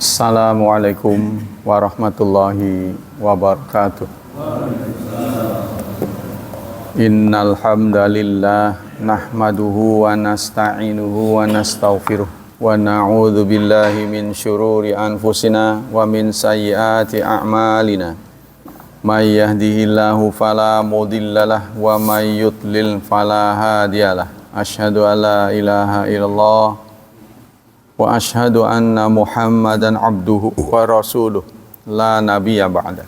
Assalamualaikum warahmatullahi wabarakatuh. Innal hamdalillah nahmaduhu wa nasta'inuhu wa nastaghfiruh wa na'udzu billahi min syururi anfusina wa min sayyiati a'malina. May yahdihillahu fala mudhillalah wa may yudlil fala hadiyalah. Asyhadu an la ilaha illallah wa ashhadu anna Muhammadan abduhu wa rasuluh la nabiyya ba'da.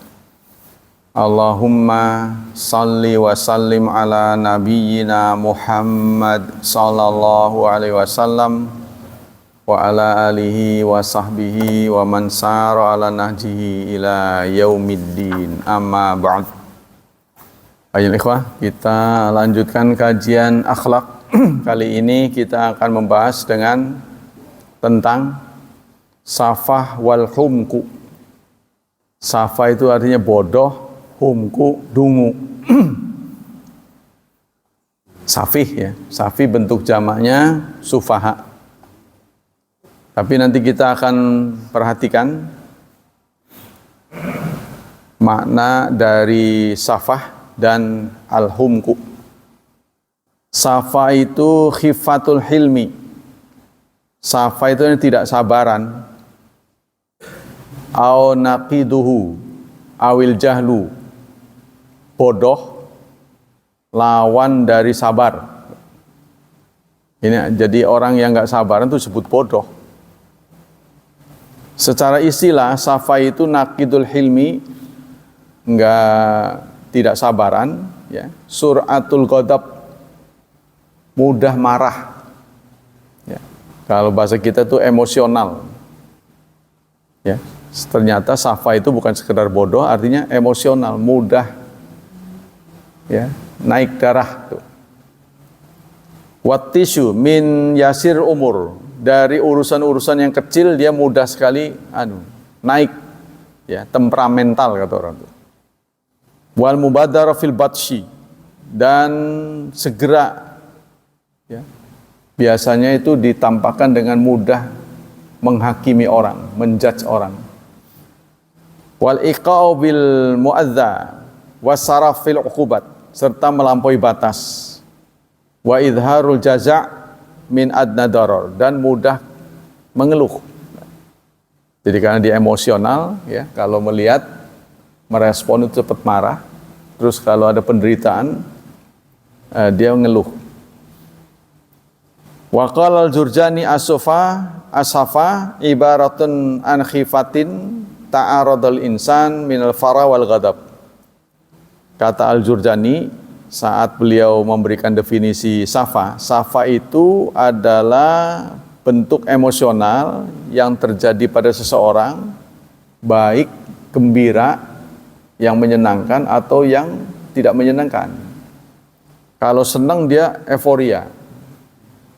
Allahumma salli wa sallim ala nabiyyina Muhammad sallallahu alaihi wasallam wa ala alihi wa sahbihi wa man sara ala nahjihi ila yaumiddin, amma ba'd. Ayo ikhwah, kita lanjutkan kajian akhlak. Kali ini kita akan membahas tentang safah wal humku. Safah itu artinya bodoh, humku dungu. Safih ya, safih bentuk jamaknya sufaha. Tapi nanti kita akan perhatikan makna dari safah dan al-humku. Safah itu khifatul hilmi. Safa itu tidak sabaran, au naqiduhu awil jahlu, bodoh lawan dari sabar. Ini jadi orang yang nggak sabaran itu disebut bodoh. Secara istilah safa itu naqidul hilmi, tidak sabaran, ya. Suratul ghadab, mudah marah. Kalau bahasa kita tuh emosional, ya. Ternyata safa itu bukan sekedar bodoh, artinya emosional, mudah, ya, naik darah. Tuh. Wattishu min yasir umur, dari urusan-urusan yang kecil dia mudah sekali, naik, ya, temperamental kata orang tuh. Wal mubadara fil batshi, dan segera, ya. Biasanya itu ditampakkan dengan mudah menghakimi orang, menjudge orang. Wal iqa'u bil mu'adza wasaraf fil uqubat, serta melampaui batas. Wa idharul jaza' min adna darar, dan mudah mengeluh. Jadi karena dia emosional, ya, kalau melihat merespon itu cepat marah. Terus kalau ada penderitaan, dia mengeluh. Wa qala al-Jurjani as-safa ibaratun an khifatin ta'aradul insan minal fara wal ghadab. Kata al-Jurjani saat beliau memberikan definisi safa itu adalah bentuk emosional yang terjadi pada seseorang, baik gembira, yang menyenangkan atau yang tidak menyenangkan. Kalau senang dia euforia,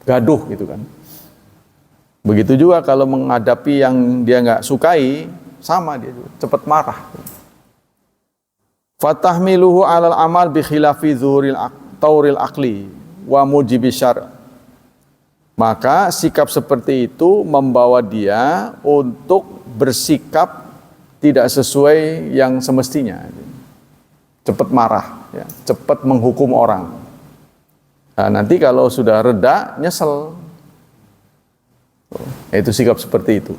gaduh gitu kan. Begitu juga kalau menghadapi yang dia nggak sukai, sama dia cepat marah. Fatahmiluhu alal amal bi khilafi zuhuril tauril aqli wa mujibi syar'. Maka sikap seperti itu membawa dia untuk bersikap tidak sesuai yang semestinya. Cepat marah, ya, cepat menghukum orang. Nah, nanti kalau sudah reda, nyesel. Itu sikap seperti itu.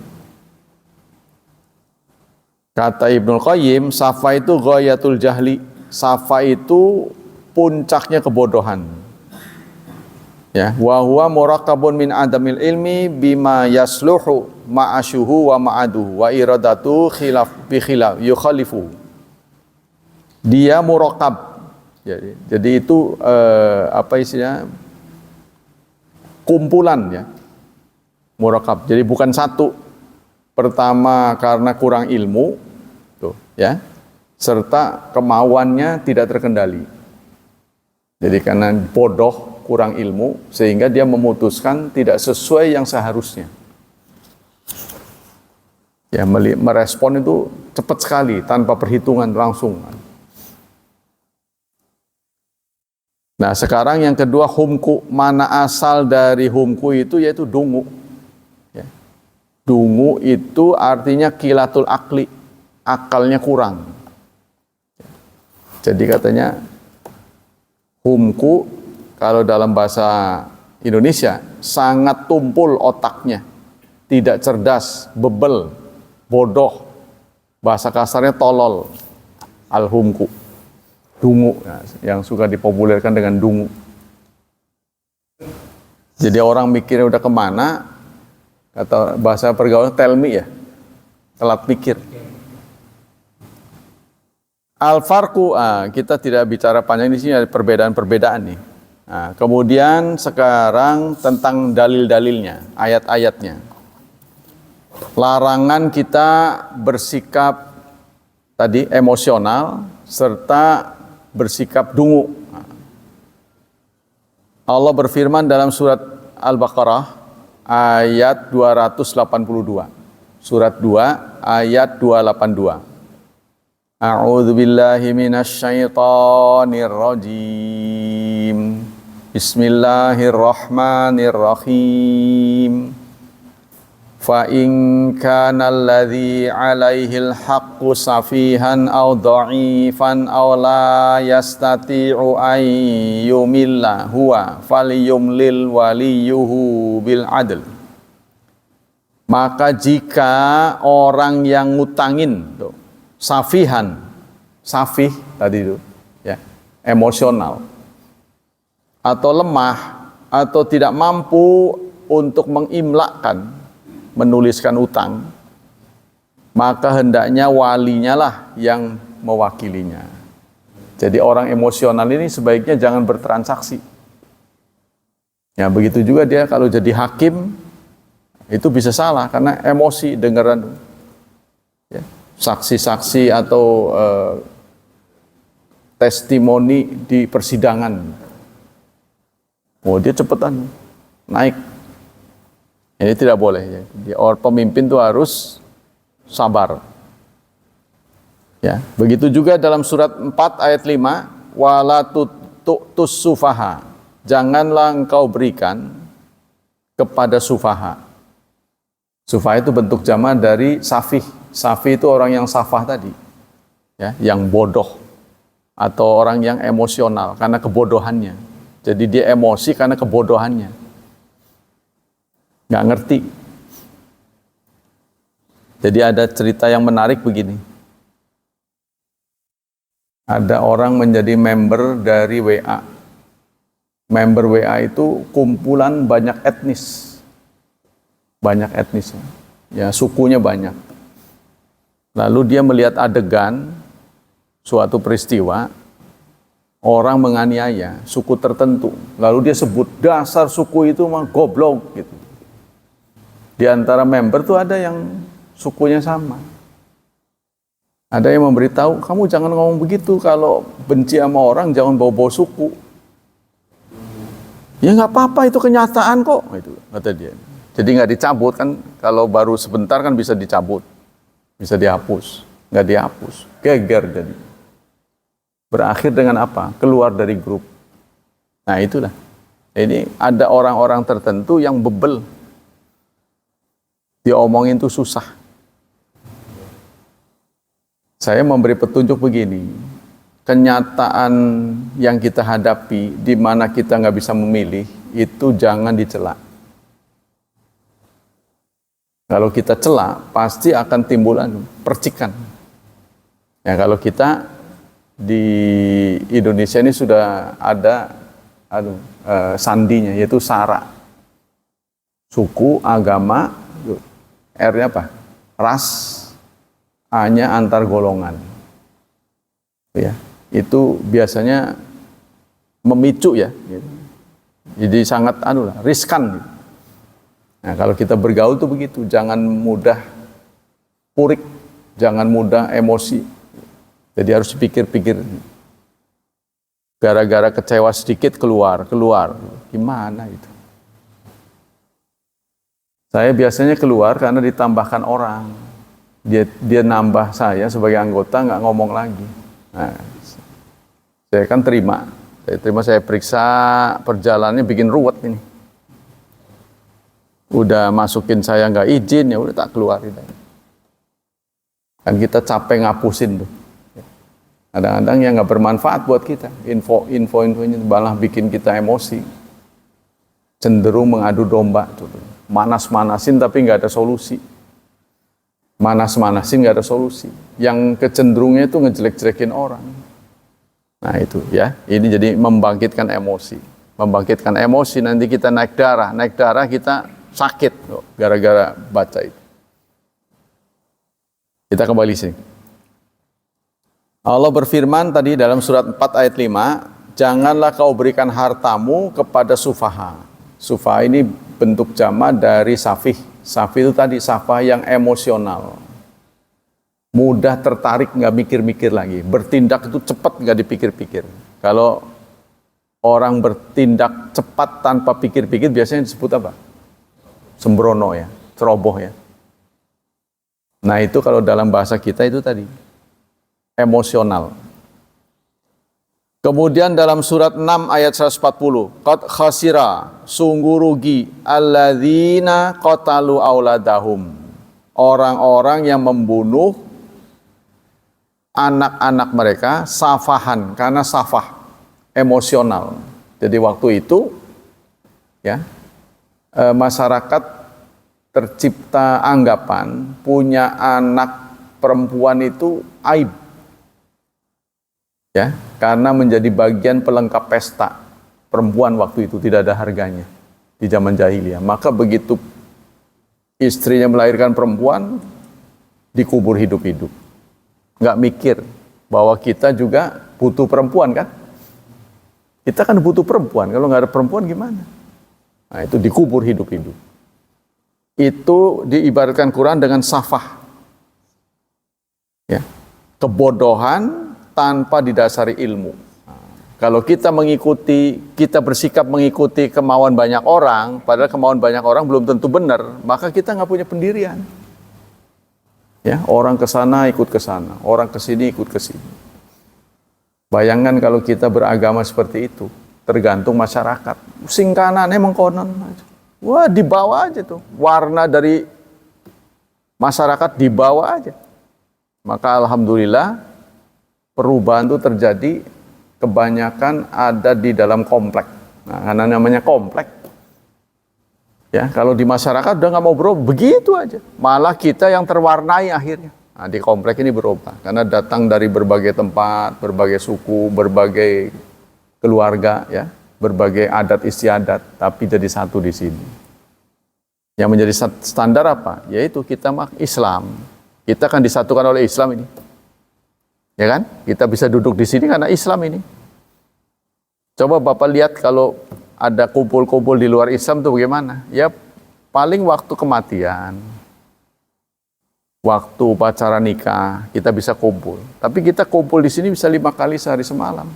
Kata Ibnul Qayyim, safa itu ghayatul jahli. Safa itu puncaknya kebodohan. Ya, wa huwa murakkabun min adamil ilmi bima yasluhu ma'asyuhu wa ma'aduhu wa iradatu yukhalifu. Dia murakkab. Jadi itu apa istilahnya, kumpulan, ya, murakab. Jadi bukan satu. Pertama karena kurang ilmu, tuh, ya, serta kemauannya tidak terkendali. Jadi karena bodoh, kurang ilmu, sehingga dia memutuskan tidak sesuai yang seharusnya. Ya, merespon itu cepat sekali tanpa perhitungan langsung. Nah, sekarang yang kedua, humku. Mana asal dari humku itu, yaitu dungu. Ya. Dungu itu artinya kilatul akli, akalnya kurang. Jadi katanya humku kalau dalam bahasa Indonesia sangat tumpul otaknya, tidak cerdas, bebel, bodoh, bahasa kasarnya tolol, al-humku, dungu, yang suka dipopulerkan dengan dungu. Jadi orang mikirnya udah kemana, kata bahasa pergaulan tell me ya, telat pikir. Al-farqu, kita tidak bicara panjang di sini, ada perbedaan-perbedaan nih. Nah, kemudian sekarang tentang dalil-dalilnya, ayat-ayatnya. Larangan kita bersikap tadi emosional serta bersikap dungu. Allah berfirman dalam surat Al-Baqarah ayat 282. Surat 2 ayat 282. A'udzu billahi minasy syaithanir rajim. Bismillahirrahmanirrahim. Fa in kana alladhi 'alaihil haqqu safihan aw dha'ifan aw la yastati'u an yumilla huwa falyumlil waliyuhu bil 'adl. Maka jika orang yang ngutangin tuh, safihan, safih tadi itu ya, emosional atau lemah atau tidak mampu untuk mengimlakkan, menuliskan utang, maka hendaknya walinya lah yang mewakilinya. Jadi orang emosional ini sebaiknya jangan bertransaksi. Ya begitu juga dia kalau jadi hakim itu bisa salah karena emosi dengeran ya, saksi-saksi atau testimoni di persidangan. Oh dia cepetan naik. Ini tidak boleh ya. Orang pemimpin itu harus sabar. Ya, begitu juga dalam surat 4 ayat 5, wala tu'tus sufaha. Janganlah engkau berikan kepada sufaha. Sufaha itu bentuk jama dari safih. Safih itu orang yang safah tadi. Ya, yang bodoh atau orang yang emosional karena kebodohannya. Jadi dia emosi karena kebodohannya. Nggak ngerti. Jadi ada cerita yang menarik begini. Ada orang menjadi member dari WA. Member WA itu kumpulan banyak etnis. Banyak etnis. Ya, sukunya banyak. Lalu dia melihat adegan suatu peristiwa, orang menganiaya suku tertentu. Lalu dia sebut dasar suku itu mah goblok gitu. Di antara member tuh ada yang sukunya sama. Ada yang memberitahu, kamu jangan ngomong begitu, kalau benci sama orang jangan bawa-bawa suku. Ya nggak apa-apa, itu kenyataan kok, itu kata dia. Jadi nggak dicabut kan, kalau baru sebentar kan bisa dicabut, bisa dihapus, nggak dihapus, geger jadi. Berakhir dengan apa? Keluar dari grup. Nah itulah. Ini ada orang-orang tertentu yang bebel. Diomongin itu susah. Saya memberi petunjuk begini, kenyataan yang kita hadapi, di mana kita nggak bisa memilih, itu jangan dicela. Kalau kita cela, pasti akan timbul percikan. Ya kalau kita di Indonesia ini sudah ada sandinya, yaitu SARA, suku, agama. R-nya apa? Ras, A-nya antar golongan. Ya, itu biasanya memicu ya. Jadi sangat riskan. Nah, kalau kita bergaul tuh begitu, jangan mudah purik, jangan mudah emosi. Jadi harus pikir-pikir. Gara-gara kecewa sedikit keluar. Gimana itu? Saya biasanya keluar karena ditambahkan orang. Dia nambah saya sebagai anggota, nggak ngomong lagi. Nah, saya kan terima. Saya periksa perjalanannya bikin ruwet ini. Udah masukin saya nggak izin, ya udah tak keluarin aja. Kan kita capek ngapusin tuh. Kadang-kadang yang nggak bermanfaat buat kita. Info-infonya malah bikin kita emosi. Cenderung mengadu domba tuh. Manas-manasin tapi nggak ada solusi. Manas-manasin nggak ada solusi. Yang kecenderungnya itu ngejelek-jelekin orang. Nah itu ya. Ini jadi membangkitkan emosi. Membangkitkan emosi, nanti kita naik darah. Naik darah kita sakit gara-gara baca itu. Kita kembali sini. Allah berfirman tadi dalam surat 4 ayat 5, janganlah kau berikan hartamu kepada sufaha. Sufaha ini bentuk jama dari safih. Safih itu tadi safah yang emosional. Mudah tertarik, nggak mikir-mikir lagi. Bertindak itu cepat, nggak dipikir-pikir. Kalau orang bertindak cepat tanpa pikir-pikir biasanya disebut apa? Sembrono ya, ceroboh ya. Nah itu kalau dalam bahasa kita itu tadi emosional. Kemudian dalam surat 6 ayat 140, qad khasira, sungguh rugi, alladzina qatalu auladahum, orang-orang yang membunuh anak-anak mereka safahan, karena safah emosional. Jadi waktu itu ya masyarakat tercipta anggapan punya anak perempuan itu aib. Ya, karena menjadi bagian pelengkap pesta. Perempuan waktu itu tidak ada harganya di zaman jahiliyah. Maka begitu istrinya melahirkan perempuan, dikubur hidup-hidup. Nggak mikir bahwa kita juga butuh perempuan kan? Kita kan butuh perempuan, kalau nggak ada perempuan gimana? Nah itu dikubur hidup-hidup. Itu diibaratkan Quran dengan safah. Ya, kebodohan tanpa didasari ilmu. Nah, kalau kita mengikuti, kita bersikap mengikuti kemauan banyak orang, padahal kemauan banyak orang belum tentu benar, maka kita nggak punya pendirian. Ya, orang ke sana ikut ke sana, orang ke sini ikut ke sini. Bayangkan kalau kita beragama seperti itu, tergantung masyarakat. Sing kanane mengkonon. Wah, dibawa aja tuh. Warna dari masyarakat dibawa aja. Maka alhamdulillah perubahan itu terjadi kebanyakan ada di dalam komplek. Nah, karena namanya komplek. Ya, kalau di masyarakat udah nggak mau berubah, begitu aja. Malah kita yang terwarnai akhirnya. Nah, di komplek ini berubah karena datang dari berbagai tempat, berbagai suku, berbagai keluarga, ya, berbagai adat istiadat, tapi jadi satu di sini. Yang menjadi standar apa? Yaitu kita Islam. Kita kan disatukan oleh Islam ini. Ya kan? Kita bisa duduk di sini karena Islam ini. Coba Bapak lihat kalau ada kumpul-kumpul di luar Islam itu bagaimana? Ya paling waktu kematian, waktu upacara nikah, kita bisa kumpul. Tapi kita kumpul di sini bisa 5 kali sehari semalam.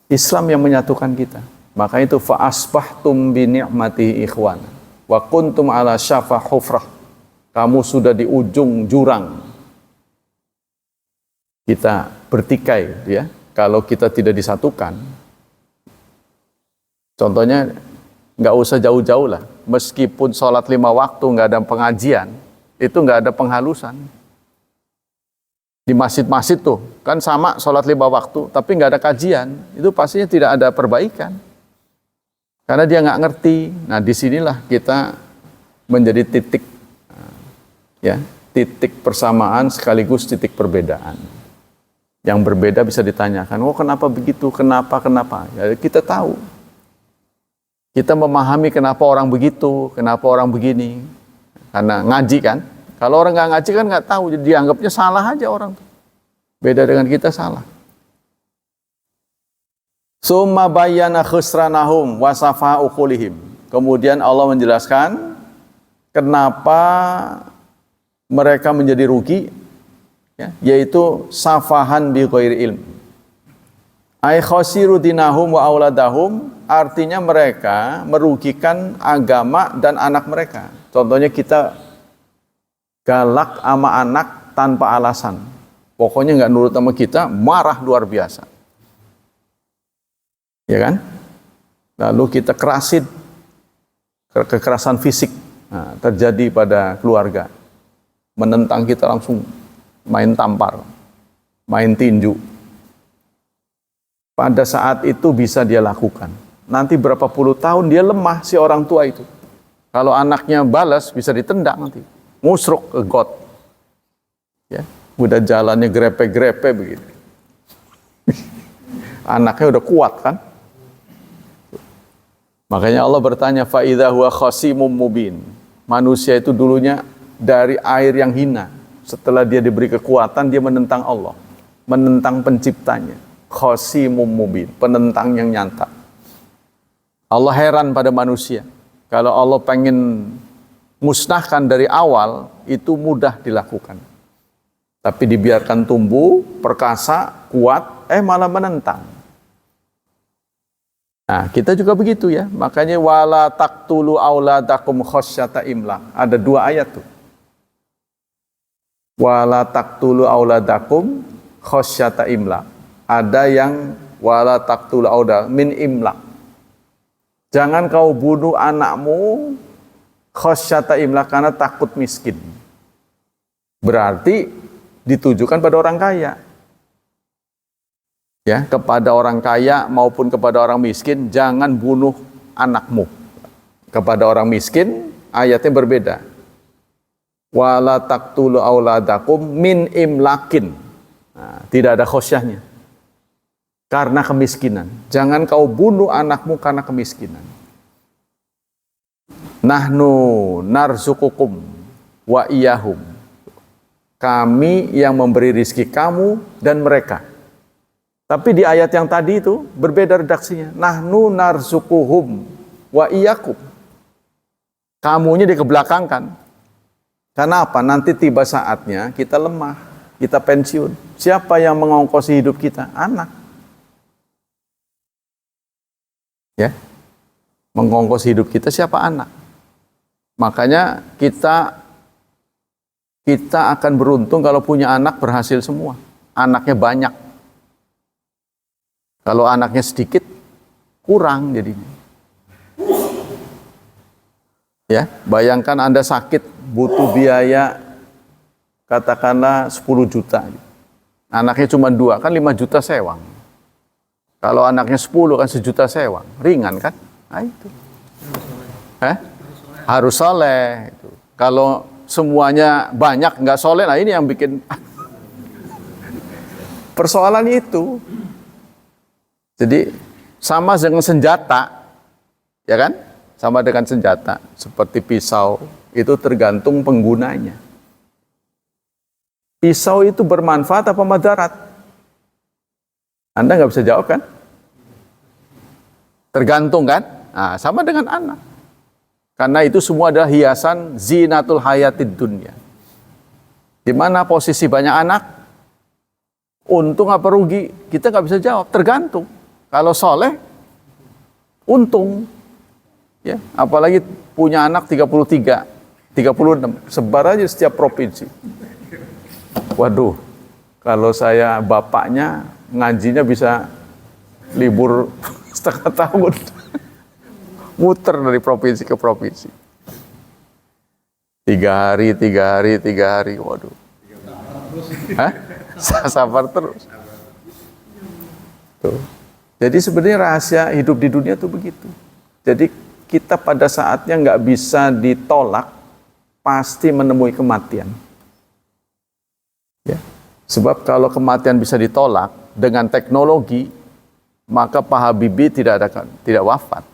Islam yang menyatukan kita. Maka itu fa asbahtum bi ni'matihi ikhwana wa kuntum ala syafa hufrah. Kamu sudah di ujung jurang. Kita bertikai ya. Kalau kita tidak disatukan, contohnya nggak usah jauh-jauh lah. Meskipun sholat 5 waktu nggak ada pengajian, itu nggak ada penghalusan. Di masjid-masjid tuh kan sama sholat 5 waktu, tapi nggak ada kajian, itu pastinya tidak ada perbaikan. Karena dia nggak ngerti. Nah disinilah kita menjadi titik, ya, titik persamaan sekaligus titik perbedaan. Yang berbeda bisa ditanyakan, oh kenapa begitu, kenapa? Ya, kita tahu. Kita memahami kenapa orang begitu, kenapa orang begini. Karena ngaji kan. Kalau orang nggak ngaji kan nggak tahu, jadi dianggapnya salah aja orang. Beda dengan kita salah. Summa bayyana khusranahum wa safa uqulihim. Kemudian Allah menjelaskan kenapa mereka menjadi rugi, ya, yaitu safahan bi ghairi ilm. Ai khasiru dinahum wa auladahum, artinya mereka merugikan agama dan anak mereka. Contohnya kita galak sama anak tanpa alasan. Pokoknya nggak nurut sama kita, marah luar biasa. Ya kan? Lalu kita kerasin. kekerasan fisik terjadi pada keluarga. Menentang kita langsung main tampar, main tinju. Pada saat itu bisa dia lakukan. Nanti berapa puluh tahun dia lemah si orang tua itu. Kalau anaknya balas bisa ditendang nanti. Musruk ke got. Ya, udah jalannya grepe-grepe begitu. Anaknya udah kuat kan? Makanya Allah bertanya, fa idza huwa khasimum mubin. Manusia itu dulunya dari air yang hina. Setelah dia diberi kekuatan, dia menentang Allah, menentang penciptanya. Khasimum mubin, penentang yang nyata. Allah heran pada manusia. Kalau Allah pengen musnahkan dari awal, itu mudah dilakukan. Tapi dibiarkan tumbuh, perkasa, kuat, malah menentang. Nah, kita juga begitu ya. Makanya wala taqtulu auladakum khasyata imlaq. Ada 2 ayat tuh. Wala taqtulu auladakum khasyata imlaq. Ada yang wala taqtulu aulada min imlaq. Jangan kau bunuh anakmu khasyata imlaq karena takut miskin. Berarti ditujukan pada orang kaya. Ya, kepada orang kaya maupun kepada orang miskin, jangan bunuh anakmu. Kepada orang miskin, ayatnya berbeda. Wala taqtulu auladakum min imlakin. Nah, tidak ada khosyahnya. Karena kemiskinan. Jangan kau bunuh anakmu karena kemiskinan. Nahnu narzukukum wa iyahum. Kami yang memberi rizki kamu dan mereka. Tapi di ayat yang tadi itu berbeda redaksinya. Nahnu narzukuhum wa iyyakum. Kamunya dikebelakangkan. Karena apa? Nanti tiba saatnya kita lemah, kita pensiun. Siapa yang mengongkosi hidup kita? Anak. Ya. Mengongkosi hidup kita siapa? Anak. Makanya kita akan beruntung kalau punya anak berhasil semua. Anaknya banyak. Kalau anaknya sedikit, kurang jadinya. Ya, bayangkan Anda sakit, butuh biaya, katakanlah 10 juta. Anaknya cuma 2, kan 5 juta sewang. Kalau anaknya 10, kan 1 juta sewang. Ringan kan? Nah itu. Harus soleh. Kalau semuanya banyak, nggak soleh, nah ini yang bikin persoalan itu. Jadi sama dengan senjata, ya kan? Sama dengan senjata, seperti pisau, itu tergantung penggunanya. Pisau itu bermanfaat apa madarat? Anda nggak bisa jawab kan? Tergantung kan? Nah, sama dengan anak. Karena itu semua adalah hiasan zinatul hayatid dunya. Di mana posisi banyak anak, untung apa rugi? Kita nggak bisa jawab, tergantung. Kalau soleh, untung. Ya, apalagi punya anak 33, 36, sebar aja setiap provinsi. Waduh, kalau saya bapaknya, ngajinya bisa libur setengah tahun. Muter dari provinsi ke provinsi. 3 hari, waduh. Sabar terus. Tuh. Jadi sebenarnya rahasia hidup di dunia itu begitu. Jadi kita pada saatnya nggak bisa ditolak, pasti menemui kematian. Ya. Sebab kalau kematian bisa ditolak dengan teknologi, maka Pak Habibie tidak wafat.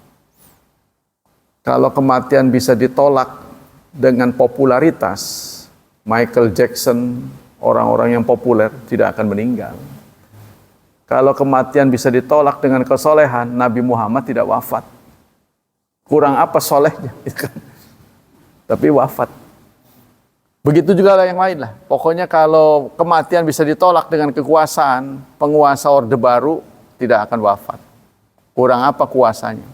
Kalau kematian bisa ditolak dengan popularitas, Michael Jackson, orang-orang yang populer tidak akan meninggal. Kalau kematian bisa ditolak dengan kesolehan, Nabi Muhammad tidak wafat. Kurang apa solehnya? Tapi wafat. Begitu juga yang lain lah. Pokoknya kalau kematian bisa ditolak dengan kekuasaan, penguasa Orde Baru tidak akan wafat. Kurang apa kuasanya?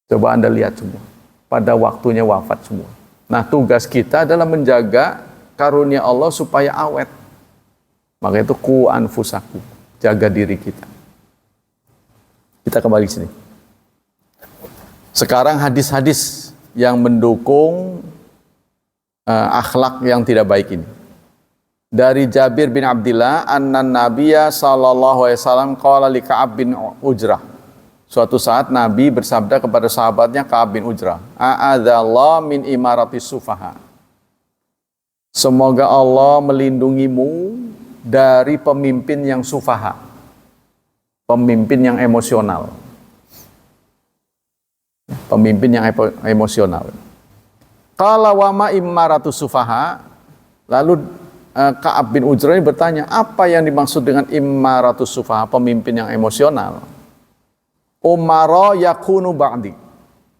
Coba Anda lihat semua. Pada waktunya wafat semua. Nah, tugas kita adalah menjaga karunia Allah supaya awet. Maka itu ku anfusaku, jaga diri kita. Kita kembali ke sini. Sekarang hadis-hadis yang mendukung akhlak yang tidak baik ini. Dari Jabir bin Abdillah, anna Nabiyya sallallahu alaihi wasallam qala li Ka'ab bin Ujrah. Suatu saat Nabi bersabda kepada sahabatnya Ka'ab bin Ujrah, "A'adzallahu min imaratis sufaha." Semoga Allah melindungimu dari pemimpin yang sufaha, pemimpin yang emosional. Pemimpin yang emosional. Qala wa ma imaratus sufaha? Lalu Ka'ab bin Ujrah ini bertanya, apa yang dimaksud dengan imaratus sufaha, pemimpin yang emosional? Umara yakunu ba'di,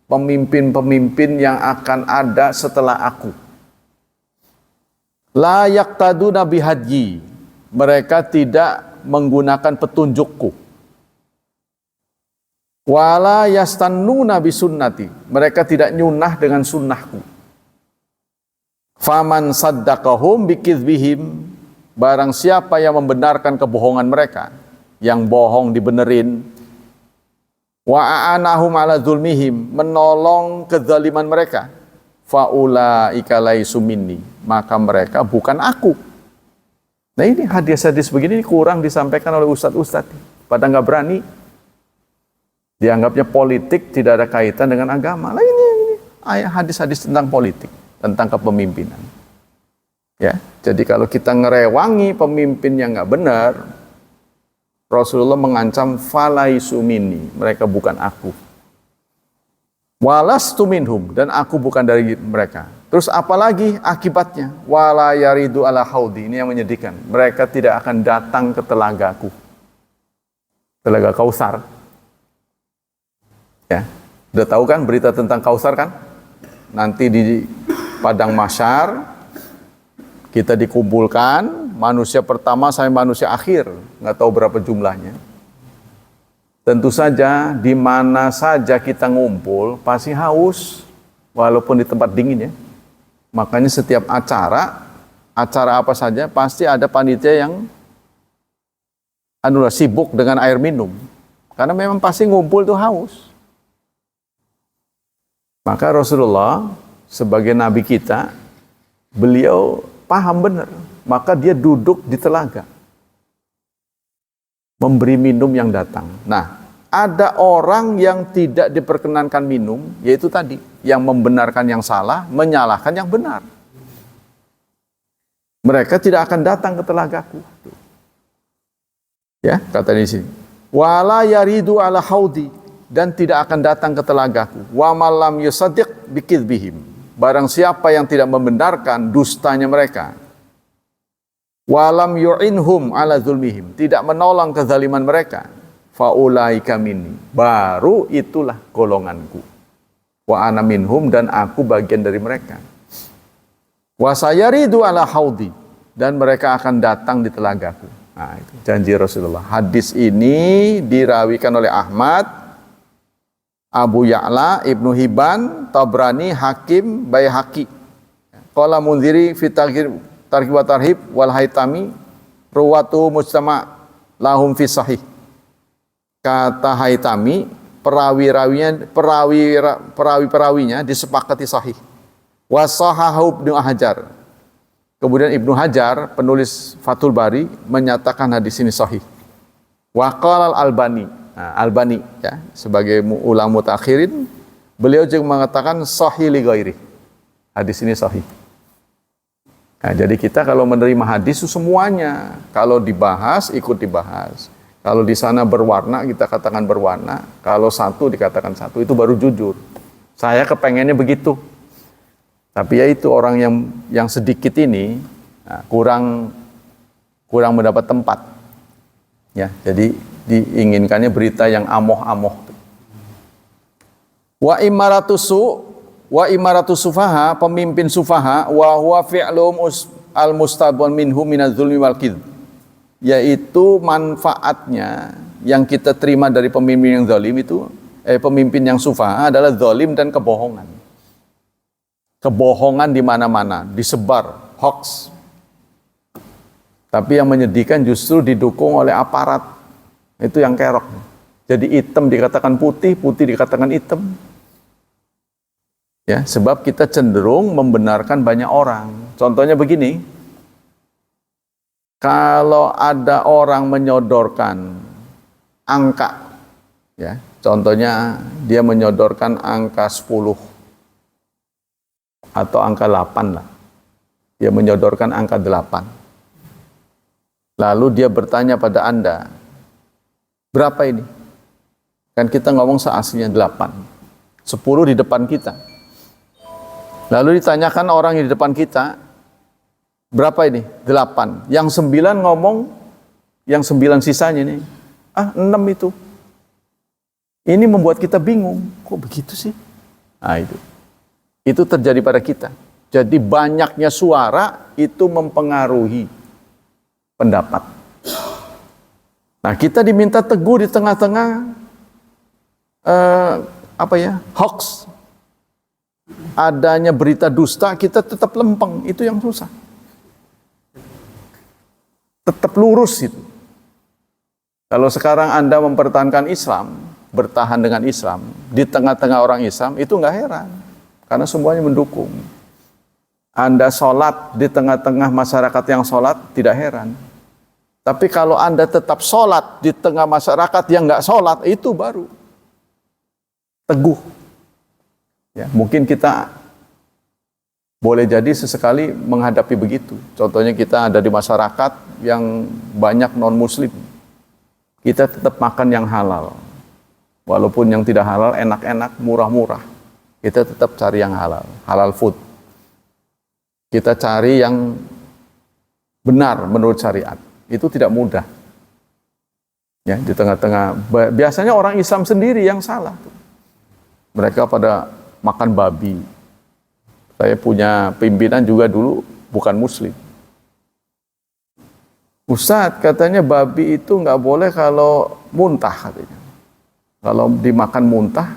pemimpin-pemimpin yang akan ada setelah aku. La yaqtaduna bihadyi, mereka tidak menggunakan petunjukku. Wala yastannuna bisunnati, mereka tidak nyunah dengan sunnahku. Faman saddaqahum bikizbihim, barang siapa yang membenarkan kebohongan mereka, yang bohong dibenerin. Wa a'anahum ala zulmihim, menolong kezaliman mereka. Faulaika laisu minni, maka mereka bukan aku. Nah ini hadis-hadis begini kurang disampaikan oleh ustadz-ustadz, pada nggak berani. Dianggapnya politik tidak ada kaitan dengan agama. Lah ini ayat hadis-hadis tentang politik, tentang kepemimpinan. Ya, jadi kalau kita ngerewangi pemimpin yang nggak benar, Rasulullah mengancam falaisu minni, mereka bukan aku. Walastu minhum, dan aku bukan dari mereka. Terus apalagi akibatnya? Wala yaridu ala haudi, ini yang menyedihkan. Mereka tidak akan datang ke telagaku. Telaga Kausar. Ya, udah tahu kan berita tentang Kausar kan? Nanti di padang mahsyar kita dikumpulkan, manusia pertama sampai manusia akhir, nggak tahu berapa jumlahnya. Tentu saja di mana saja kita ngumpul pasti haus, walaupun di tempat dingin ya. Makanya setiap acara apa saja pasti ada panitia yang sibuk dengan air minum, karena memang pasti ngumpul tuh haus. Maka Rasulullah sebagai nabi kita, beliau paham benar, maka dia duduk di telaga memberi minum yang datang. Nah, ada orang yang tidak diperkenankan minum, yaitu tadi yang membenarkan yang salah, menyalahkan yang benar. Mereka tidak akan datang ke telagaku. Ya, kata di sini. Wala yaridu ala haudi, dan tidak akan datang ke telagaku. Wa malam yusaddiq bikidbihim, barang siapa yang tidak membenarkan dustanya mereka. Walam yu'inhum ala zulmihim, tidak menolong kezaliman mereka. Faulaika minni, baru itulah golonganku. Wa ana minhum, dan aku bagian dari mereka. Wa sayaridu ala haudi, dan mereka akan datang di telagaku. Nah, itu janji Rasulullah. Hadis ini dirawikan oleh Ahmad, Abu Ya'la, Ibnu Hibban, Tabrani, Hakim, Baihaqi. Qala Munziri fi Targhib wa Tarhib wal Haitami ruwatu mujtama lahum fi sahih. Kata Haitami, perawi-perawinya disepakati sahih. Wa sahahu Ibnu Hajar. Kemudian Ibnu Hajar, penulis Fathul Bari, menyatakan hadis ini sahih. Wa qala al-Albani, Albani ya, sebagai ulama mutakhirin, beliau juga mengatakan sahih li ghairi. Hadis ini sahih. Nah, jadi kita kalau menerima hadis itu semuanya, kalau dibahas ikut dibahas. Kalau di sana berwarna kita katakan berwarna, kalau satu dikatakan satu, itu baru jujur. Saya kepengennya begitu. Tapi ya itu orang yang sedikit ini kurang mendapat tempat. Ya, jadi diinginkannya berita yang amoh-amoh. Wa imaratus sufaha, pemimpin sufaha, wa huwa fi'lum al-mustabun minhum minaz zulmi wal kidz, yaitu manfaatnya yang kita terima dari pemimpin yang zalim itu, pemimpin yang sufaha adalah zalim dan kebohongan. Kebohongan di mana-mana, disebar, hoax. Tapi yang menyedihkan justru didukung oleh aparat. Itu yang kerok. Jadi hitam dikatakan putih, putih dikatakan hitam. Ya, sebab kita cenderung membenarkan banyak orang. Contohnya begini, kalau ada orang menyodorkan angka, ya, contohnya dia menyodorkan angka 10 atau angka 8 lah. Dia menyodorkan angka 8. Lalu dia bertanya pada Anda, berapa ini? Kan kita ngomong seaslinya 8. 10 di depan kita. Lalu ditanyakan orang yang di depan kita, berapa ini? 8. Yang 9 ngomong, yang 9 sisanya nih, 6 itu. Ini membuat kita bingung. Kok begitu sih? Nah itu. Itu terjadi pada kita. Jadi banyaknya suara itu mempengaruhi pendapat. Nah kita diminta teguh di tengah-tengah hoax. Adanya berita dusta, kita tetap lempeng. Itu yang susah. Tetap lurus itu. Kalau sekarang Anda mempertahankan Islam, bertahan dengan Islam, di tengah-tengah orang Islam, itu nggak heran. Karena semuanya mendukung. Anda sholat di tengah-tengah masyarakat yang sholat, tidak heran. Tapi kalau Anda tetap sholat di tengah masyarakat yang nggak sholat, itu baru teguh. Ya, mungkin kita boleh jadi sesekali menghadapi begitu. Contohnya kita ada di masyarakat yang banyak non-muslim. Kita tetap makan yang halal. Walaupun yang tidak halal enak-enak, murah-murah. Kita tetap cari yang halal, halal food. Kita cari yang benar menurut syariat. Itu tidak mudah. Ya, di tengah-tengah, biasanya orang Islam sendiri yang salah. Mereka pada makan babi. Saya punya pimpinan juga dulu bukan muslim. Ustadz katanya babi itu nggak boleh kalau muntah katanya. Kalau dimakan muntah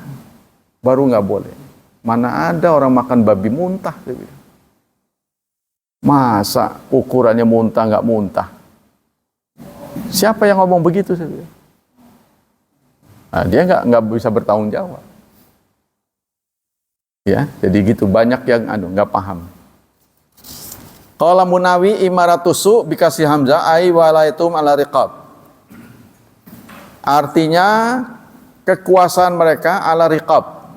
baru nggak boleh. Mana ada orang makan babi muntah? Masa ukurannya muntah nggak muntah? Siapa yang ngomong begitu? Nah, dia nggak bisa bertanggung jawab. Ya, jadi gitu banyak yang nggak paham. Qala Munawi imaratusu bikasih hamzah ai walaitum ala riqab. Artinya kekuasaan mereka ala riqab,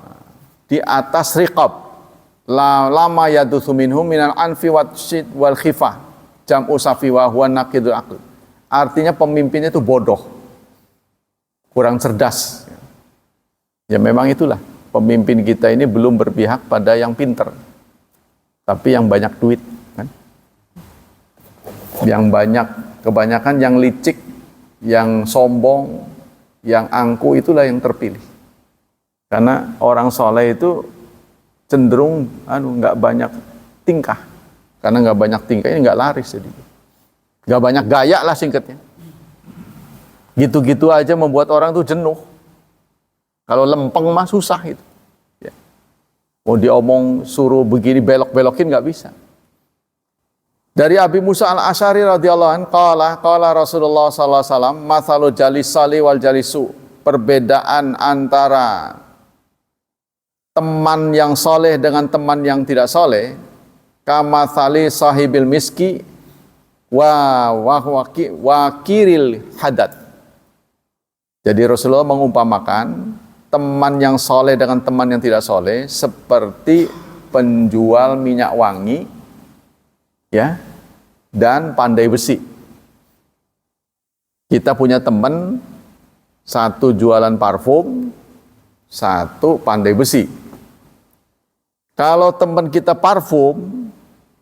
di atas riqab. Lama yaduthu minhum minal anfi wal khifah jam'u safi wa huwa naqidul aql. Artinya pemimpinnya itu bodoh, kurang cerdas. Ya memang itulah, pemimpin kita ini belum berpihak pada yang pinter, tapi yang banyak duit kan? Yang banyak, kebanyakan yang licik, yang sombong, yang angku, itulah yang terpilih. Karena orang soleh itu cenderung nggak banyak tingkah. Karena nggak banyak tingkah ini nggak laris jadi. Nggak banyak gaya lah singkatnya. Gitu-gitu aja membuat orang tuh jenuh. Kalau lempeng mah susah itu. Ya. Mau diomong suruh begini belok-belokin nggak bisa. Dari Abi Musa al-Asy'ari radhiyallahu anhu qala Rasulullah sallallahu alaihi wasallam mathalu jalisali wal jalisu. Perbedaan antara teman yang soleh dengan teman yang tidak soleh, kamathali sahibil miski wakiril hadat. Jadi Rasulullah mengumpamakan teman yang soleh dengan teman yang tidak soleh seperti penjual minyak wangi, ya, dan pandai besi. Kita punya teman, satu jualan parfum, satu pandai besi. Kalau teman kita parfum,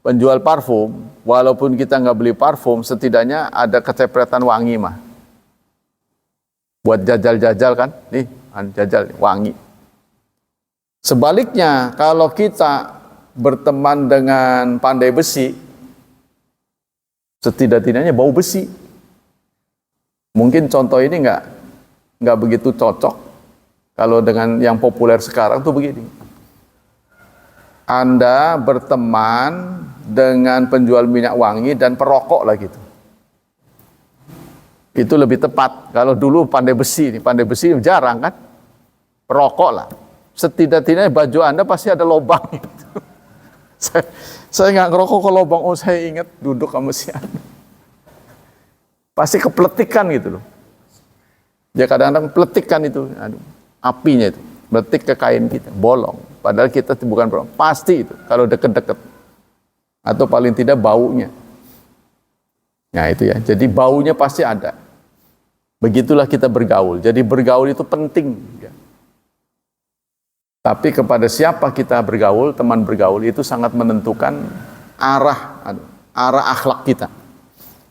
penjual parfum, walaupun kita nggak beli parfum, setidaknya ada kecepretan wangi mah. Buat jajal-jajal kan, nih jajal wangi. Sebaliknya, kalau kita berteman dengan pandai besi, setidak-tidaknya bau besi. Mungkin contoh ini nggak begitu cocok. Kalau dengan yang populer sekarang tuh begini. Anda berteman dengan penjual minyak wangi dan perokok lah gitu. Itu lebih tepat. Kalau dulu pandai besi jarang kan? Perokok lah. Setidak-tidaknya baju Anda pasti ada lubang. Saya nggak ngerokok ke lubang. Oh, saya ingat duduk sama si Anu. Pasti kepletikan gitu loh. Ya kadang-kadang peletikan itu, aduh, apinya itu, meletik ke kain kita, bolong. Padahal kita bukan bolong. Pasti itu, kalau deket-deket. Atau paling tidak baunya. Nah itu ya, jadi baunya pasti ada. Begitulah kita bergaul. Jadi bergaul itu penting. Tapi kepada siapa kita bergaul, teman bergaul itu sangat menentukan arah akhlak kita.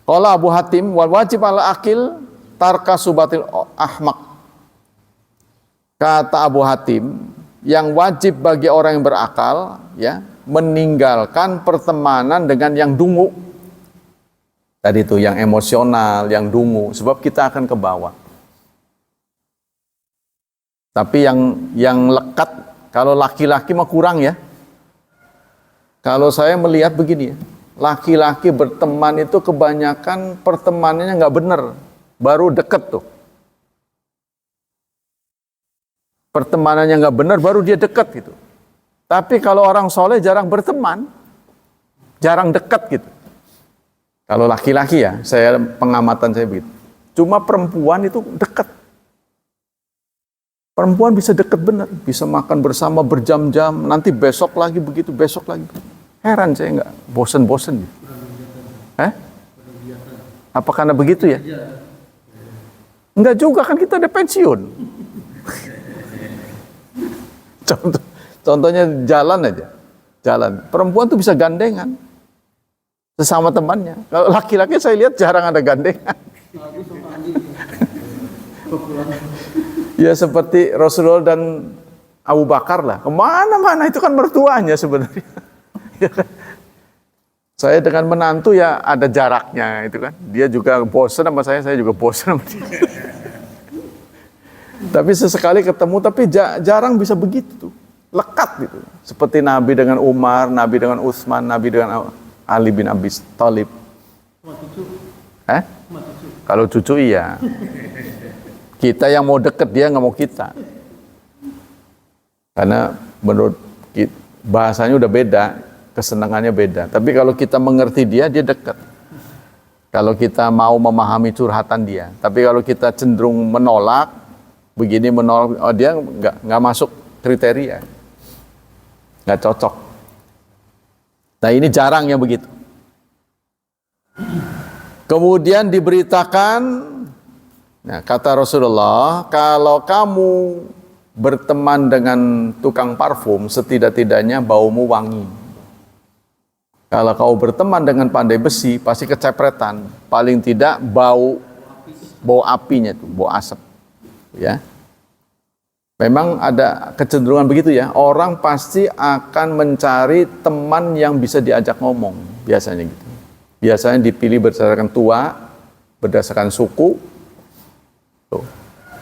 Qala Abu Hatim wal wajib ala akil tarka subatil ahmak. Kata Abu Hatim, yang wajib bagi orang yang berakal ya, meninggalkan pertemanan dengan yang dungu. Tadi itu yang emosional, yang dungu, sebab kita akan ke bawah. Tapi yang lekat, kalau laki-laki mah kurang ya. Kalau saya melihat begini ya, laki-laki berteman itu kebanyakan pertemanannya nggak benar, baru deket tuh. Pertemanannya nggak benar, baru dia deket gitu. Tapi kalau orang soleh jarang berteman, jarang deket gitu. Kalau laki-laki ya, pengamatan saya begitu. Cuma perempuan itu deket. Perempuan bisa deket benar, bisa makan bersama berjam-jam, nanti besok lagi begitu, besok lagi. Heran saya nggak bosen-bosen gitu. Apa karena begitu ya? Enggak juga, kan kita ada pensiun. Contohnya jalan aja. Jalan. Perempuan tuh bisa gandengan sesama temannya. Kalau laki-laki saya lihat jarang ada gandengan. Ya seperti Rasulullah dan Abu Bakar lah. Kemana-mana itu kan mertuanya sebenarnya. Saya dengan menantu ya ada jaraknya itu kan. Dia juga bosan sama saya juga bosan sama dia. Tapi sesekali ketemu, tapi jarang bisa begitu tuh. Lekat gitu. Seperti Nabi dengan Umar, Nabi dengan Utsman, Nabi dengan Ali bin Abi Thalib. Kalau cucu iya. Kita yang mau deket, dia nggak mau kita. Karena menurut kita, bahasanya udah beda, kesenangannya beda. Tapi kalau kita mengerti dia dekat. Kalau kita mau memahami curhatan dia. Tapi kalau kita cenderung menolak, begini menolak, oh dia nggak masuk kriteria, nggak cocok. Nah ini jarang yang begitu. Kemudian diberitakan, nah kata Rasulullah, kalau kamu berteman dengan tukang parfum, setidak-tidaknya baumu wangi. Kalau kau berteman dengan pandai besi, pasti kecepretan. Paling tidak bau apinya tuh, bau asap. Ya, memang ada kecenderungan begitu ya. Orang pasti akan mencari teman yang bisa diajak ngomong, biasanya gitu. Biasanya dipilih berdasarkan tua, berdasarkan suku,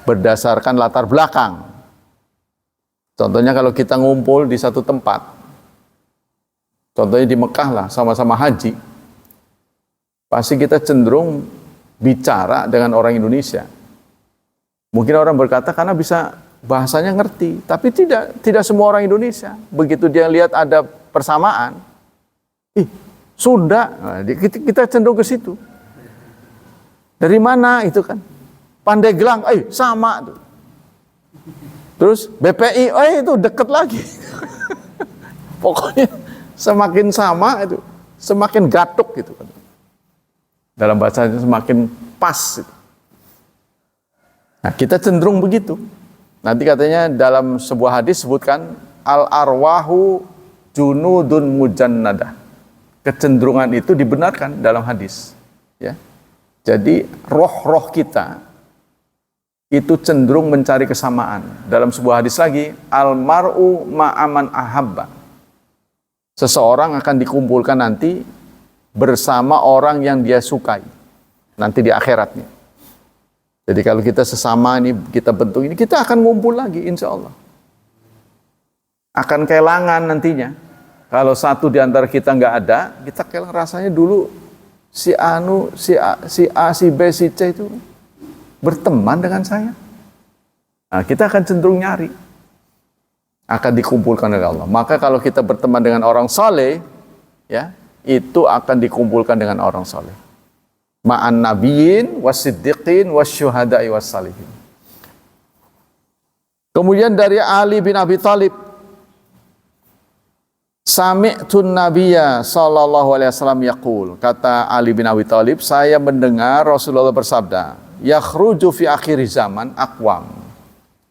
berdasarkan latar belakang. Contohnya kalau kita ngumpul di satu tempat, contohnya di Mekah lah, sama-sama haji, pasti kita cenderung bicara dengan orang Indonesia. Mungkin orang berkata karena bisa bahasanya ngerti, tapi tidak semua orang Indonesia. Begitu dia lihat ada persamaan, Sunda, nah, kita cenderung ke situ. Dari mana itu kan? Pandeglang, sama tuh. Terus BPI, itu deket lagi. Pokoknya semakin sama itu, semakin gatuk gitu kan. Dalam bahasanya semakin pas. Gitu. Nah, kita cenderung begitu. Nanti katanya dalam sebuah hadis sebutkan al-arwahu junudun mujannadah. Kecenderungan itu dibenarkan dalam hadis. Ya. Jadi roh-roh kita itu cenderung mencari kesamaan. Dalam sebuah hadis lagi, al-mar'u ma'aman ahabba. Seseorang akan dikumpulkan nanti bersama orang yang dia sukai. Nanti di akhiratnya. Jadi kalau kita sesama ini, kita bentuk ini, kita akan ngumpul lagi insya Allah. Akan kehilangan nantinya. Kalau satu di antara kita nggak ada, kita kehilangan rasanya dulu si Anu, si A, si B, si C itu berteman dengan saya. Nah, kita akan cenderung nyari. akan dikumpulkan oleh Allah. Maka kalau kita berteman dengan orang saleh, ya, itu akan dikumpulkan dengan orang saleh. Ma'an nabiyyin wasiddiqin wasyuhada'i wassalihin. Kemudian dari Ali bin Abi Thalib, sami'tun nabiyya sallallahu alaihi wasallam yaqul, kata Ali bin Abi Thalib, saya mendengar Rasulullah bersabda, yakhruju fi akhir zaman aqwam.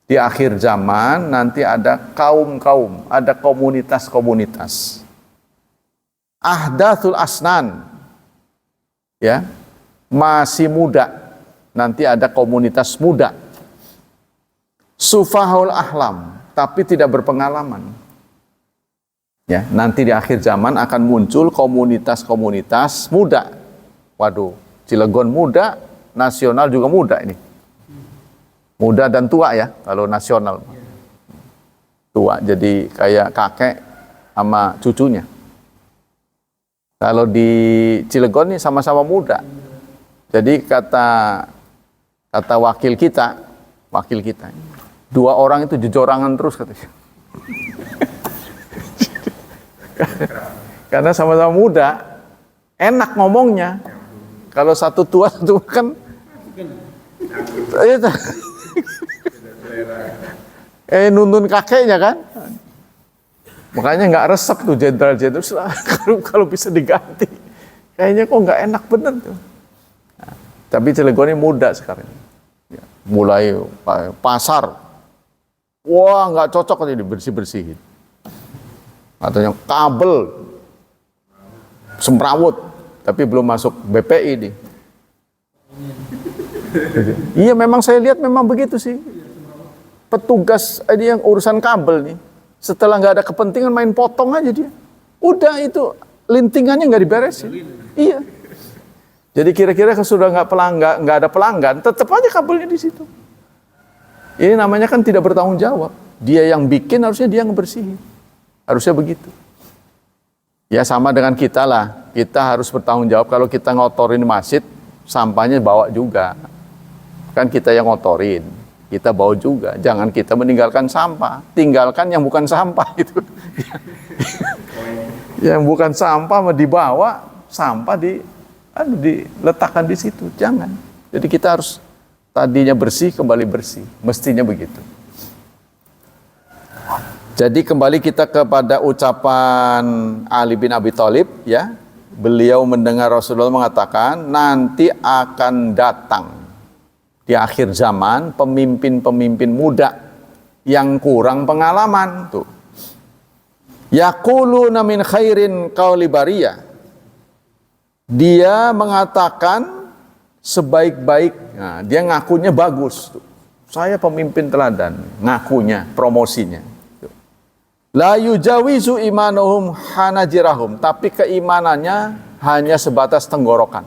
Di akhir zaman nanti ada kaum-kaum, ada komunitas-komunitas. Ahdathul asnan, ya, masih muda. Nanti ada komunitas muda. Sufahul ahlam, tapi tidak berpengalaman. Ya, nanti di akhir zaman akan muncul komunitas-komunitas muda. Waduh, Cilegon muda, nasional juga muda ini. Muda dan tua ya, kalau nasional. Tua, jadi kayak kakek sama cucunya. Kalau di Cilegon ini sama-sama muda. Jadi kata wakil kita, dua orang itu jejorangan terus katanya. Karena sama-sama muda, enak ngomongnya. Kalau satu tua, satu kan nuntun kakeknya kan. Makanya nggak resep tuh jenderal-jenderal. Kalau bisa diganti, kayaknya kok nggak enak bener tuh. Nah, tapi Cilegon ini muda sekarang. Ya, mulai pasar, wah nggak cocok nih dibersih-bersihin. Atau kabel semrawut, tapi belum masuk BPI nih. Iya, memang saya lihat memang begitu sih. Petugas ini yang urusan kabel nih, setelah nggak ada kepentingan main potong aja dia. Udah itu lintingannya nggak diberesin. Iya. Jadi kira-kira sudah nggak ada pelanggan, tetap aja kabelnya di situ. Ini namanya kan tidak bertanggung jawab. Dia yang bikin, harusnya dia yang bersihin. Harusnya begitu. Ya sama dengan kita lah. Kita harus bertanggung jawab kalau kita ngotorin masjid, sampahnya bawa juga. Kan kita yang ngotorin, kita bawa juga. Jangan kita meninggalkan sampah. Tinggalkan yang bukan sampah itu. Yang bukan sampah dibawa, sampah diletakkan di situ. Jangan. Jadi kita harus tadinya bersih, kembali bersih. Mestinya begitu. Jadi kembali kita kepada ucapan Ali bin Abi Thalib, ya. Beliau mendengar Rasulullah mengatakan, nanti akan datang di akhir zaman pemimpin-pemimpin muda yang kurang pengalaman tuh. Yaquluna min khairin qauli bariyah. Dia mengatakan sebaik-baik, nah, dia ngakunya bagus tuh. Saya pemimpin teladan, ngakunya, promosinya. La yujawizu imanuhum hanajirahum, tapi keimanannya hanya sebatas tenggorokan.